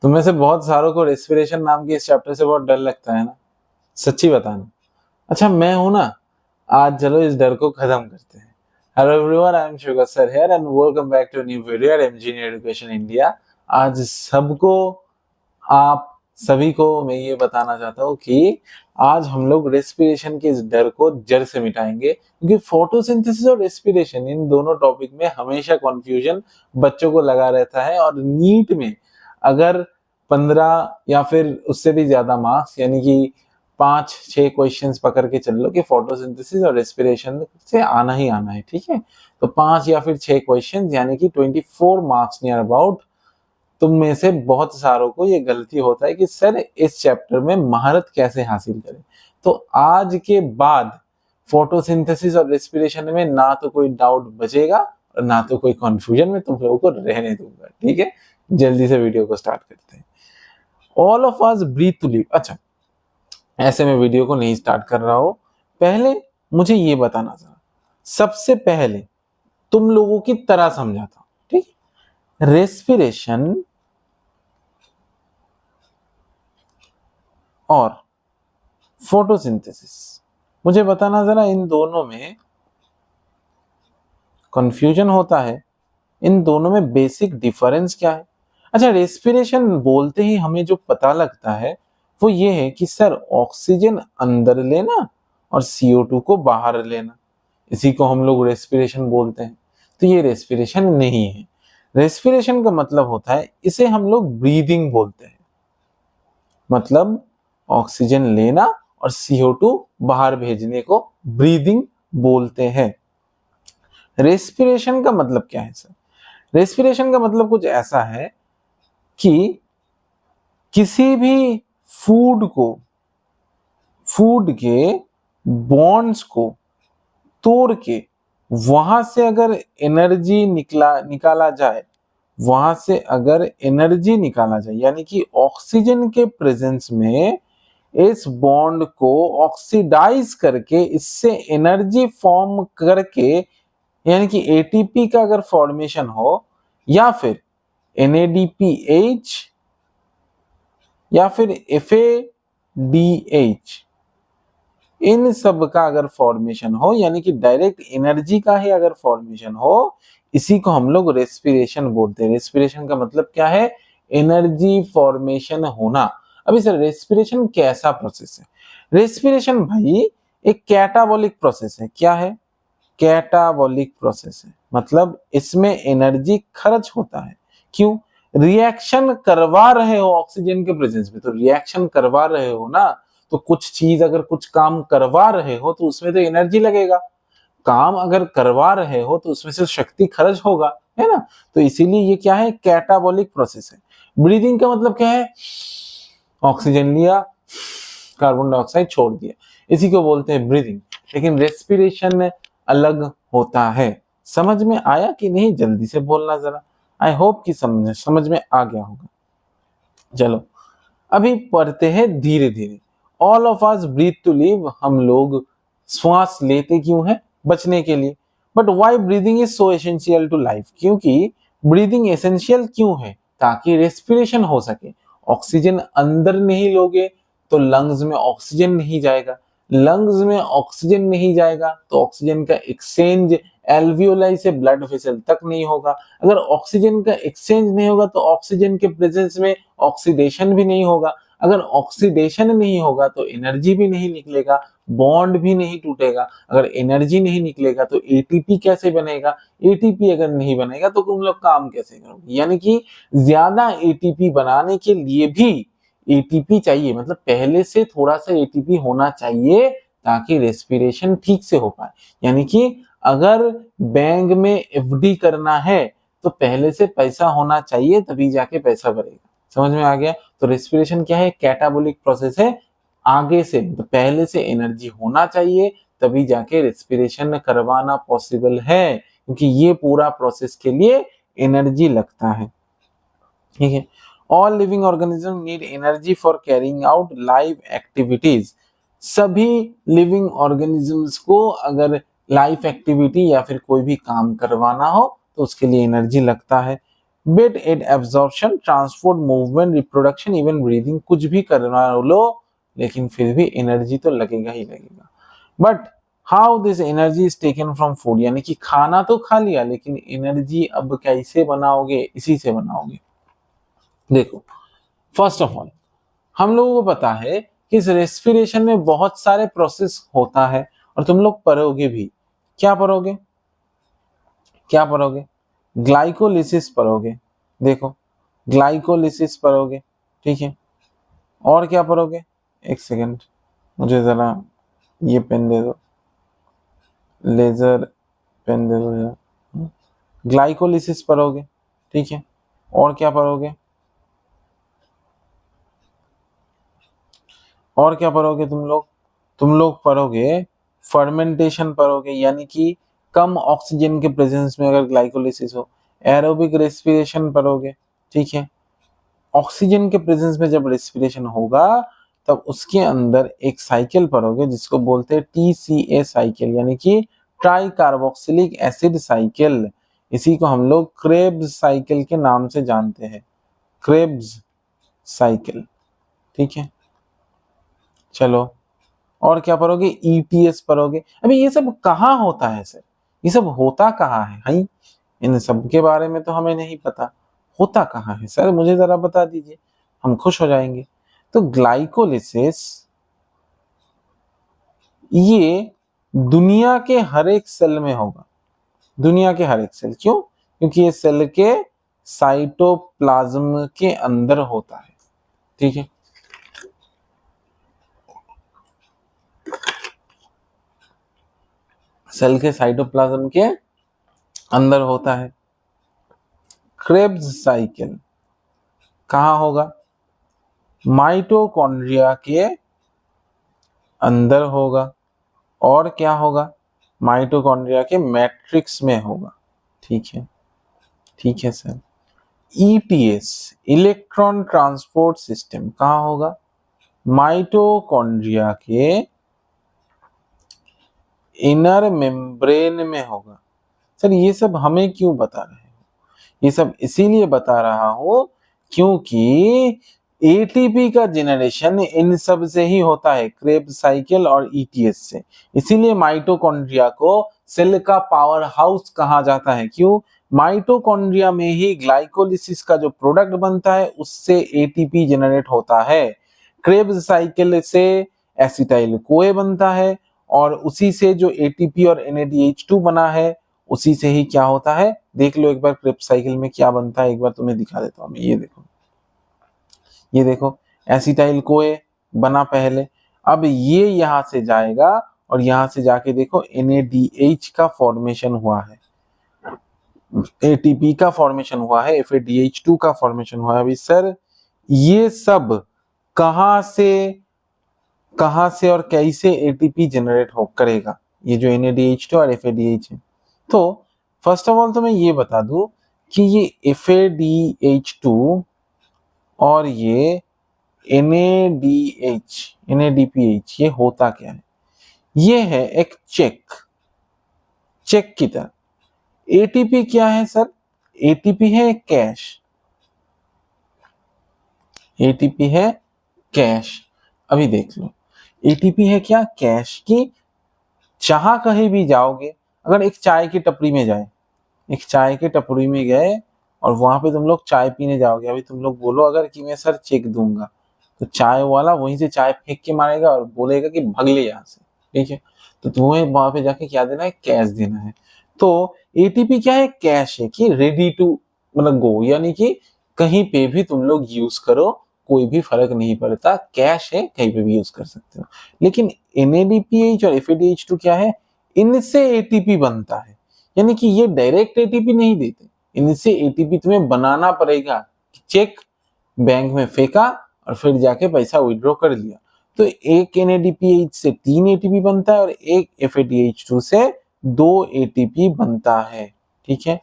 तुम में से बहुत सारों को रेस्पिरेशन नाम के इस चैप्टर से बहुत डर लगता है ना, सच्ची बताना। अच्छा मैं हूं ना, आज चलो इस डर को खत्म करते हैं। Hello everyone, I am sugar sir here and welcome back to new video at MG education India. आज सबको, आप सभी को मैं ये बताना चाहता हूँ कि आज हम लोग रेस्पिरेशन के इस डर को जड़ से मिटाएंगे, क्योंकि फोटोसिंथेसिस और रेस्पिरेशन इन दोनों टॉपिक में हमेशा कंफ्यूजन बच्चों को लगा रहता है। और नीट में अगर 15 या फिर उससे भी ज्यादा मार्क्स, यानी कि 5-6 क्वेश्चंस पकड़ के चल लो कि फोटोसिंथेसिस और रेस्पिरेशन से आना ही आना है, ठीक है। तो 5 या फिर 6 क्वेश्चंस यानी कि 24 मार्क्स नियर अबाउट। तुम में से बहुत सारों को ये गलती होता है कि सर इस चैप्टर में महारत कैसे हासिल करें। तो आज के बाद फोटोसिंथेसिस और रेस्पिरेशन में ना तो कोई डाउट बचेगा और ना तो कोई कंफ्यूजन में तुम लोगों को रहने दूंगा, ठीक है। जल्दी से वीडियो को स्टार्ट करते हैं। All of us breathe to live. अच्छा, ऐसे में वीडियो को नहीं स्टार्ट कर रहा हो, पहले मुझे ये बताना था, सबसे पहले तुम लोगों की तरह समझाता हूं, ठीक। रेस्पिरेशन और फोटोसिंथेसिस, मुझे बताना जरा, इन दोनों में कंफ्यूजन होता है, इन दोनों में बेसिक डिफरेंस क्या है। अच्छा, रेस्पिरेशन बोलते ही हमें जो पता लगता है वो ये है कि सर ऑक्सीजन अंदर लेना और CO2 को बाहर लेना, इसी को हम लोग रेस्पिरेशन बोलते हैं। तो ये रेस्पिरेशन नहीं है। रेस्पिरेशन का मतलब होता है, इसे हम लोग ब्रीदिंग बोलते हैं, मतलब ऑक्सीजन लेना और CO2 बाहर भेजने को ब्रीदिंग बोलते हैं। रेस्पिरेशन का मतलब क्या है सर? रेस्पिरेशन का मतलब कुछ ऐसा है कि किसी भी फूड के बॉन्ड्स को तोड़ के वहां से अगर एनर्जी निकाला जाए, वहां से अगर एनर्जी निकाला जाए, यानी कि ऑक्सीजन के प्रेजेंस में इस बॉन्ड को ऑक्सीडाइज करके इससे एनर्जी फॉर्म करके, यानी कि ATP का अगर फॉर्मेशन हो या फिर NADPH या फिर FADH, इन सब का अगर फॉर्मेशन हो, यानी कि डायरेक्ट एनर्जी का ही अगर फॉर्मेशन हो, इसी को हम लोग रेस्पिरेशन बोलते हैं। रेस्पिरेशन का मतलब क्या है? एनर्जी फॉर्मेशन होना। अभी सर रेस्पिरेशन कैसा प्रोसेस है? रेस्पिरेशन भाई एक कैटाबॉलिक प्रोसेस है। क्या है? कैटाबॉलिक प्रोसेस है, मतलब इसमें एनर्जी खर्च होता है। क्यों? रिएक्शन करवा रहे हो ऑक्सीजन के प्रेजेंस में, तो रिएक्शन करवा रहे हो ना, तो कुछ चीज अगर कुछ काम करवा रहे हो तो उसमें तो एनर्जी लगेगा। काम अगर करवा रहे हो तो उसमें से शक्ति खर्च होगा, है ना। तो इसीलिए ये क्या है? कैटाबॉलिक प्रोसेस है। ब्रीदिंग का मतलब क्या है? ऑक्सीजन लिया, कार्बन डाइऑक्साइड छोड़ दिया, इसी को बोलते हैं ब्रीदिंग। लेकिन रेस्पिरेशन अलग होता है। समझ में आया कि नहीं? जल्दी से बोलना जरा। आई होप कि समझ में आ गया होगा। चलो अभी पढ़ते हैं धीरे धीरे। All of us breathe to live, हम लोग श्वास लेते क्यों हैं? बचने के लिए। But why breathing is so essential to life? क्योंकि ब्रीदिंग एसेंशियल क्यों है? ताकि रेस्पिरेशन हो सके। ऑक्सीजन अंदर नहीं लोगे तो लंग्स में ऑक्सीजन नहीं जाएगा, लंग्स में ऑक्सीजन नहीं जाएगा तो ऑक्सीजन का एक्सचेंज एल्वियोलाई से ब्लड वेसल तक नहीं होगा। अगर ऑक्सीजन का एक्सचेंज नहीं होगा तो ऑक्सीजन के प्रेजेंस में ऑक्सीडेशन भी नहीं होगा। अगर ऑक्सीडेशन नहीं होगा तो एनर्जी भी नहीं निकलेगा, बॉन्ड भी नहीं टूटेगा। अगर एनर्जी नहीं निकलेगा तो ATP कैसे बनेगा? ATP अगर नहीं बनेगा तो तुम लोग काम कैसे करोगे? यानी कि ज्यादा ATP बनाने के लिए भी ATP चाहिए, मतलब पहले से थोड़ा सा ATP होना चाहिए ताकि रेस्पिरेशन ठीक से हो पाए। यानी कि अगर बैंक में FD करना है तो पहले से पैसा होना चाहिए, तभी जाके पैसा भरेगा। समझ में आ गया? तो रेस्पिरेशन क्या है? कैटाबॉलिक प्रोसेस है। आगे से तो पहले से एनर्जी होना चाहिए, तभी जाके रेस्पिरेशन करवाना पॉसिबल है, क्योंकि ये पूरा प्रोसेस के लिए एनर्जी लगता है, ठीक है। All living organism need energy for carrying out life activities. सभी लिविंग ऑर्गेनिजम्स को अगर लाइफ एक्टिविटी या फिर कोई भी काम करवाना हो तो उसके लिए एनर्जी लगता है। Be absorption, transport, movement, reproduction, even breathing, कुछ भी करना लो लेकिन फिर भी एनर्जी तो लगेगा ही लगेगा। But how this energy is taken from food, यानी कि खाना तो खा लिया लेकिन एनर्जी अब कैसे बनाओगे, इसी से बनाओगे। देखो फर्स्ट ऑफ ऑल हम लोगों को पता है कि इस रेस्पिरेशन में बहुत सारे प्रोसेस होता है और तुम लोग पढ़ोगे भी। क्या पढ़ोगे, क्या पढ़ोगे, ग्लाइकोलिसिस पढ़ोगे। देखो ग्लाइकोलिसिस पढ़ोगे, ठीक है। और क्या पढ़ोगे, एक सेकेंड मुझे जरा ये पेन दे दो, लेजर पेन दे दो जरा। ग्लाइकोलिसिस पढ़ोगे, ठीक है। और क्या पढ़ोगे, और क्या पढ़ोगे तुम लोग पढ़ोगे फर्मेंटेशन पढ़ोगे, यानी कि कम ऑक्सीजन के प्रेजेंस में अगर ग्लाइकोलिसिस हो। एरोबिक रेस्पिरेशन पढ़ोगे, ठीक है। ऑक्सीजन के प्रेजेंस में जब रेस्पिरेशन होगा तब उसके अंदर एक साइकिल पढ़ोगे जिसको बोलते हैं TCA साइकिल, यानी कि ट्राई कार्बोक्सिलिक एसिड साइकिल। इसी को हम लोग क्रेब्स साइकिल के नाम से जानते हैं, क्रेब्स साइकिल, ठीक है। चलो और क्या पढ़ोगे, ETS पढ़ोगे। अभी ये सब कहाँ होता है सर, ये सब होता कहाँ है, हाई इन सब के बारे में तो हमें नहीं पता, होता कहाँ है सर, मुझे जरा बता दीजिए, हम खुश हो जाएंगे। तो ग्लाइकोलिसिस ये दुनिया के हर एक सेल में होगा, दुनिया के हर एक सेल। क्यों, क्योंकि ये सेल के साइटोप्लाज्म के अंदर होता है, ठीक है। सेल के साइटोप्लाज्म के अंदर होता है। क्रेब्स साइकिल कहाँ होगा, माइटोकॉन्ड्रिया के अंदर होगा। और क्या होगा, माइटोकॉन्ड्रिया के मैट्रिक्स में होगा, ठीक है, ठीक है sir. ETS electron transport system कहाँ होगा, माइटोकॉन्ड्रिया के इनर मेम्ब्रेन में होगा। सर ये सब हमें क्यों बता रहे हो, ये सब इसीलिए बता रहा हूं क्योंकि ATP का जनरेशन इन सब से ही होता है, क्रेब्स साइकिल और ETS से। इसीलिए माइटोकॉन्ड्रिया को सेल का पावर हाउस कहा जाता है। क्यों, माइटोकॉन्ड्रिया में ही ग्लाइकोलिसिस का जो प्रोडक्ट बनता है उससे ATP जनरेट होता है। क्रेब्स साइकिल से एसिटाइल कोए बनता है और उसी से जो ATP और NADH2 बना है उसी से ही क्या होता है, देख लो एक बार क्रेब्स साइकिल में क्या बनता है, एक बार तुम्हें दिखा देता हूं मैं। ये देखो, ये देखो एसिटाइल कोए बना पहले, अब ये यहां से जाएगा और यहां से जाके देखो NADH का फॉर्मेशन हुआ है, ATP का फॉर्मेशन हुआ है, FADH2 का फॉर्मेशन हुआ है। अभी सर ये सब कहां से और कैसे ATP जनरेट हो करेगा, ये जो NADH2 और FADH है। तो फर्स्ट ऑफ ऑल तो मैं ये बता दूं कि ये FADH2 और ये NADPH ये होता क्या है, ये है एक चेक की तरह। ATP क्या है सर, ATP है कैश, ATP है कैश। अभी देख लो ATP है क्या, कैश की। जहां कहीं भी जाओगे, अगर एक चाय की टपरी में जाए, एक चाय की टपरी में गए और वहां पे तुम लोग चाय पीने जाओगे, अभी तुम लोग बोलो अगर कि मैं सर चेक दूंगा, तो चाय वाला वहीं से चाय फेंक के मारेगा और बोलेगा कि भाग ले यहाँ से, ठीक है। तो तुम्हें वहां पे जाके क्या देना है, कैश देना है। तो ATP क्या है, कैश है कि रेडी टू मतलब गो, यानी कि कहीं पे भी तुम लोग यूज करो कोई भी फर्क नहीं पड़ता, कैश है कहीं पे भी यूज कर सकते हो। लेकिन NADPH और FADH2 क्या है, इनसे ATP बनता है, यानी कि ये डायरेक्ट ATP नहीं देते, इनसे ATP तुम्हें बनाना पड़ेगा। चेक बैंक में फेंका और फिर जाके पैसा विड्रॉ कर लिया, तो एक NADPH से 3 ATP बनता है और एक FADH2 से 2 ATP बनता है, ठीक है।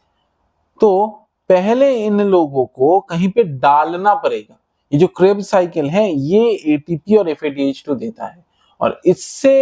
तो पहले इन लोगों को कहीं पे डालना पड़ेगा। ये जो क्रेब्स साइकिल है ये ATP और FADH2 देता है और इससे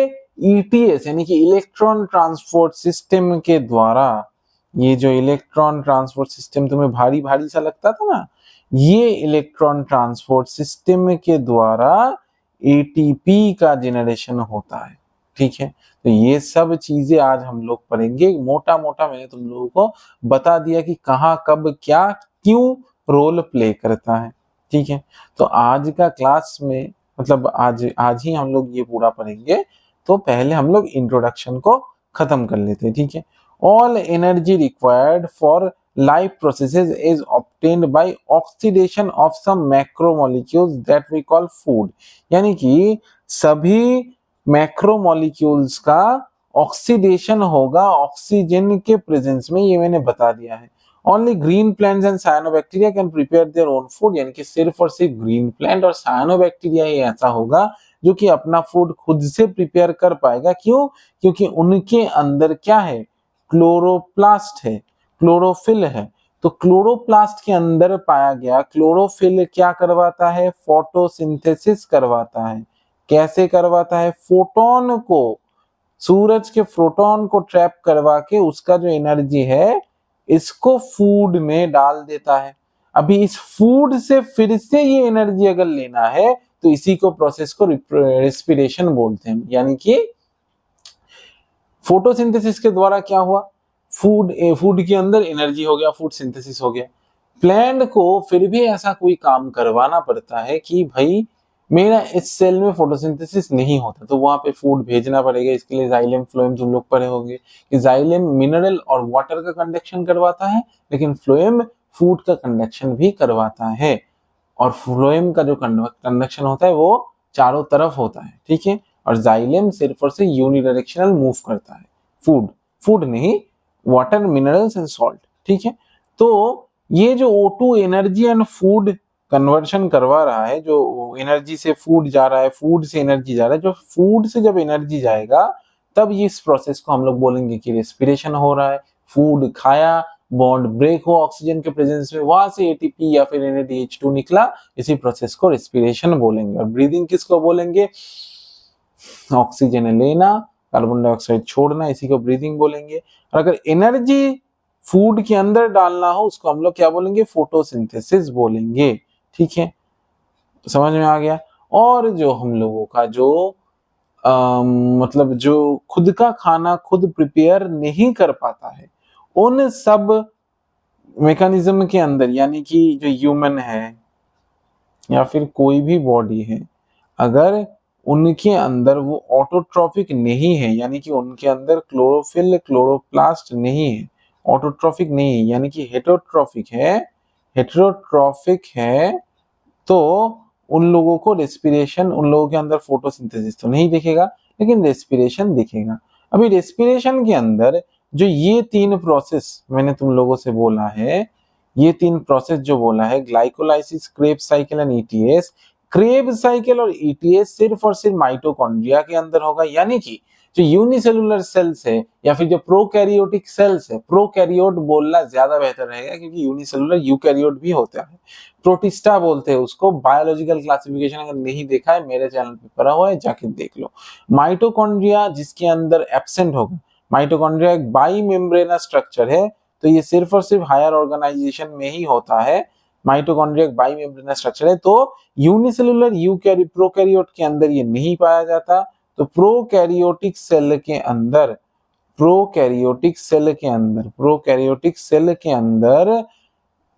ETS यानी कि इलेक्ट्रॉन ट्रांसपोर्ट सिस्टम के द्वारा ये जो इलेक्ट्रॉन ट्रांसपोर्ट सिस्टम तुम्हें भारी भारी सा लगता था ना, ये इलेक्ट्रॉन ट्रांसपोर्ट सिस्टम के द्वारा एटीपी का जनरेशन होता है। ठीक है, तो ये सब चीजें आज हम लोग पढ़ेंगे। मोटा मोटा मैंने तुम लोगों को बता दिया कि कहाँ कब क्या क्यों रोल प्ले करता है। ठीक है, तो आज का क्लास में मतलब आज ही हम लोग ये पूरा पढ़ेंगे। तो पहले हम लोग इंट्रोडक्शन को खत्म कर लेते हैं। ठीक है, all energy required for life processes is obtained by oxidation of some macromolecules that we call food। यानी कि सभी मैक्रोमोलिक्यूल्स का ऑक्सीडेशन होगा ऑक्सीजन के प्रेजेंस में, ये मैंने बता दिया है। Only green plants and cyanobacteria can prepare their own food, यानी कि सिर्फ और सिर्फ ग्रीन प्लांट और साइनोबैक्टीरिया ही ऐसा होगा जो कि अपना फूड खुद से प्रिपेयर कर पाएगा। क्यों? क्योंकि उनके अंदर क्या है, क्लोरोप्लास्ट है, क्लोरोफिल है। तो क्लोरोप्लास्ट के अंदर पाया गया क्लोरोफिल क्या करवाता है, फोटोसिंथेसिस करवाता है। कैसे करवाता है, फोटोन को, सूरज के फोटोन को ट्रैप करवा के उसका जो एनर्जी है इसको फूड में डाल देता है। अभी इस फूड से फिर से ये एनर्जी अगर लेना है तो इसी को प्रोसेस को रेस्पिरेशन बोलते हैं। यानी कि फोटोसिंथेसिस के द्वारा क्या हुआ, फूड के अंदर एनर्जी हो गया, फूड सिंथेसिस हो गया। प्लांट को फिर भी ऐसा कोई काम करवाना पड़ता है कि भाई मेरा इस सेल में फोटोसिंथेसिस नहीं होता, तो वहां पे फूड भेजना पड़ेगा। इसके लिए जाइलम फ्लोएम तुम लोग पढ़े होंगे कि जाइलम मिनरल और वाटर का कंडक्शन करवाता है, लेकिन फ्लोएम फूड का कंडक्शन भी करवाता है। और फ्लोएम का जो कंडक्शन होता है वो चारों तरफ होता है। ठीक है, और जाइलम सिर्फ और सिर्फ यूनिडायरेक्शनल मूव करता है, फूड नहीं, वाटर, मिनरल्स एंड सॉल्ट। ठीक है, तो ये जो O2 energy and food conversion करवा रहा है, जो एनर्जी से फूड जा रहा है, फूड से एनर्जी जा रहा है, जो फूड से जब एनर्जी जाएगा तब ये इस प्रोसेस को हम लोग बोलेंगे कि रेस्पिरेशन हो रहा है। फूड खाया, बॉन्ड ब्रेक हो ऑक्सीजन के प्रेजेंस में, वहां से एटीपी या फिर NADH2 निकला, इसी प्रोसेस को रेस्पिरेशन बोलेंगे। और ब्रीदिंग किसको बोलेंगे, ऑक्सीजन लेना, कार्बन डाइऑक्साइड छोड़ना, इसी को ब्रीदिंग बोलेंगे। और अगर एनर्जी फूड के अंदर डालना हो उसको हम लोग क्या बोलेंगे, फोटोसिंथेसिस बोलेंगे। ठीक है, समझ में आ गया। और जो हम लोगों का जो मतलब जो खुद का खाना खुद प्रिपेयर नहीं कर पाता है, उन सब मैकेनिज्म के अंदर, यानी कि जो ह्यूमन है या फिर कोई भी बॉडी है, अगर उनके अंदर वो ऑटोट्रॉफिक नहीं है, यानी कि उनके अंदर क्लोरोफिल क्लोरोप्लास्ट नहीं है, ऑटोट्रॉफिक नहीं है, यानी कि हेटेरोट्रॉफिक है, तो उन लोगों को रेस्पिरेशन, उन लोगों के अंदर फोटोसिंथेसिस तो नहीं दिखेगा, लेकिन रेस्पिरेशन दिखेगा। अभी रेस्पिरेशन के अंदर जो ये तीन प्रोसेस मैंने तुम लोगों से बोला है, ये तीन प्रोसेस जो बोला है, glycolysis, Krebs cycle and ETS। Krebs cycle और ETS सिर्फ और सिर्फ माइटोकॉन्ड्रिया के अंदर होगा। यानी कि जो यूनिसेलुलर सेल्स है या फिर जो प्रोकैरियोटिक सेल्स है, प्रोकैरियोट बोलना ज्यादा बेहतर रहेगा क्योंकि यूनिसेलुलर यूकैरियोट भी होता है, प्रोटिस्टा बोलते हैं उसको। बायोलॉजिकल क्लासिफिकेशन अगर नहीं देखा है मेरे चैनल पे पढ़ा हुआ है, जाके देख लो। माइटोकॉन्ड्रिया जिसके अंदर एब्सेंट होगा, माइटोकॉन्ड्रिया एक बाई मेम्ब्रेनस स्ट्रक्चर है, तो ये सिर्फ और सिर्फ हायर ऑर्गेनाइजेशन में ही होता है। माइटोकॉन्ड्रिया एक बाई मेम्ब्रेनस स्ट्रक्चर है, तो यूनिसेलुलर प्रोकैरियोट के अंदर ये नहीं पाया जाता। तो प्रोकैरियोटिक सेल के अंदर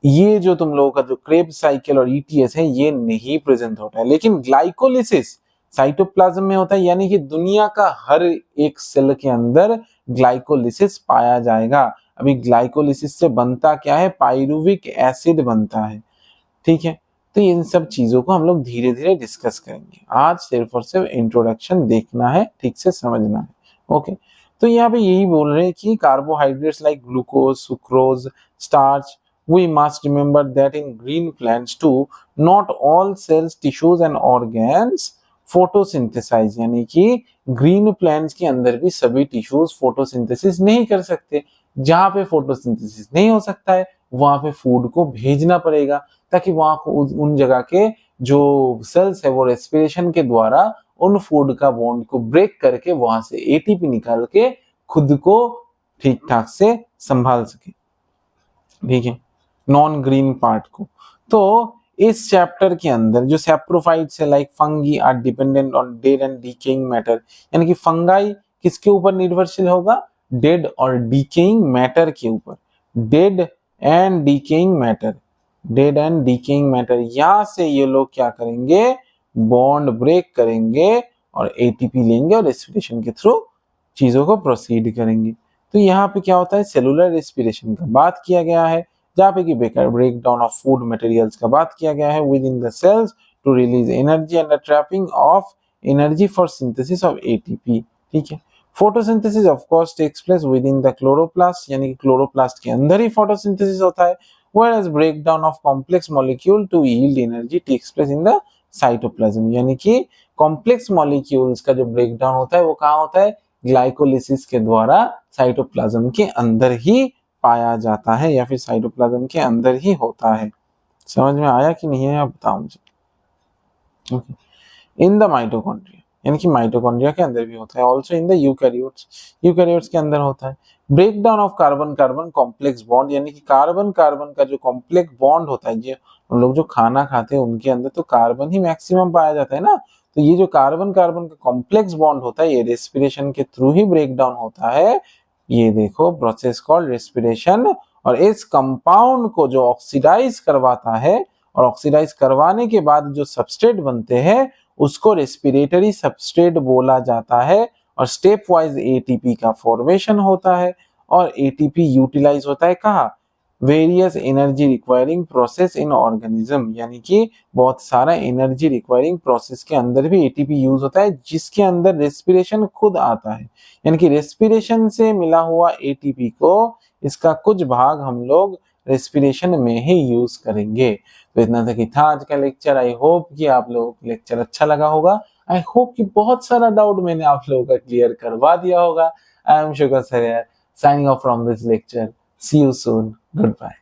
ये जो तुम लोगों का जो क्रेब्स साइकिल और ETS है ये नहीं प्रेजेंट होता है, लेकिन ग्लाइकोलिसिस साइटोप्लाज्म में होता है। यानी कि दुनिया का हर एक सेल के अंदर ग्लाइकोलिसिस पाया जाएगा। अभी ग्लाइकोलिसिस से बनता क्या है, पाइरुविक एसिड बनता है। ठीक है, तो इन सब चीजों को हम लोग धीरे धीरे डिस्कस करेंगे। आज सिर्फ और सिर्फ इंट्रोडक्शन देखना है, ठीक से समझना है। ओके, तो यहाँ पे यही बोल रहे हैं कि carbohydrates like glucose, sucrose, starch, we must remember that in green plants too not all cells, tissues and organs photosynthesize। यानी कि ग्रीन प्लांट्स के अंदर भी सभी टिश्यूज फोटोसिंथेसिस नहीं कर सकते। जहां पे फोटोसिंथेसिस नहीं हो सकता है वहां पे फूड को भेजना पड़ेगा, ताकि वहां को उन जगह के जो सेल्स है वो रेस्पिरेशन के द्वारा उन फूड का बॉन्ड को ब्रेक करके वहां से ATP निकाल के खुद को ठीक ठाक से संभाल सके, ठीक है, नॉन ग्रीन पार्ट को। तो इस चैप्टर के अंदर जो सैप्रोफाइट्स है like fungi are dependent on dead and decaying matter, यानी कि फंगाई किसके ऊपर निर्भरशील होगा, डेड और डीकेइंग मैटर के ऊपर, dead and decaying matter, dead and decaying matter, यहां से ये लोग क्या करेंगे, बॉन्ड ब्रेक करेंगे और एटीपी लेंगे और रेस्पिरेशन के थ्रू चीजों को प्रोसीड करेंगे। तो यहाँ पे क्या होता है, सेलुलर रेस्पिरेशन का बात किया गया है, जहाँ पे कि break down of food materials का बात किया गया है within the cells to release energy and the trapping of energy for synthesis of ATP, ठीक है। Photosynthesis of course takes place within the chloroplast, यानी कि क्लोरोप्लास्ट के अंदर ही फोटोसिंथेसिस होता है, whereas breakdown of complex molecule to yield energy takes place in the cytoplasm, यानी कि कॉम्प्लेक्स मॉलिक्यूल्स का जो ब्रेकडाउन होता है वो कहाँ होता है, ग्लाइकोलिसिस के द्वारा साइटोप्लाज्म के अंदर ही पाया जाता है या फिर साइटोप्लाज्म के अंदर ही होता है। समझ में आया कि नहीं है, आप बताओ मुझे। इन द माइटोकॉन्ड्रिया, यानी कि माइटोकॉन्ड्रिया के अंदर भी होता है, also in the eukaryotes, eukaryotes के अंदर होता है। Break down of carbon carbon complex bond, यानी कि कार्बन कार्बन का जो कॉम्प्लेक्स बॉन्ड होता है, जो हम लोग जो खाना खाते हैं उनके अंदर तो कार्बन ही मैक्सिमम पाया जाता है ना, तो ये जो कार्बन कार्बन का कॉम्प्लेक्स बॉन्ड होता है ये रेस्पिरेशन के थ्रू ही ब्रेक डाउन होता है। ये देखो प्रोसेस कॉल्ड रेस्पिरेशन, और इस कंपाउंड को जो ऑक्सीडाइज करवाता है और ऑक्सीडाइज करवाने के बाद जो सबस्ट्रेट बनते हैं उसको रेस्पिरेटरी सबस्ट्रेट बोला जाता है, और स्टेप वाइज एटीपी का फॉर्मेशन होता है और एटीपी यूटिलाइज होता है कहाँ, various energy requiring process in organism, यानी कि बहुत सारा एनर्जी रिक्वायरिंग प्रोसेस के अंदर भी एटीपी यूज होता है, जिसके अंदर रेस्पिरेशन खुद आता है, यानी कि रेस्पिरेशन से मिला हुआ एटीपी को इसका कुछ भाग हम लोग रेस्पिरेशन में ही यूज करेंगे। तो इतना तक ही था आज का लेक्चर। आई होप कि आप लोगों को लेक्चर अच्छा लगा होगा। आई होप कि बहुत सारा डाउट मैंने आप लोगों का क्लियर करवा दिया होगा। I am sugar sir, signing off from this lecture. See you soon, good bye.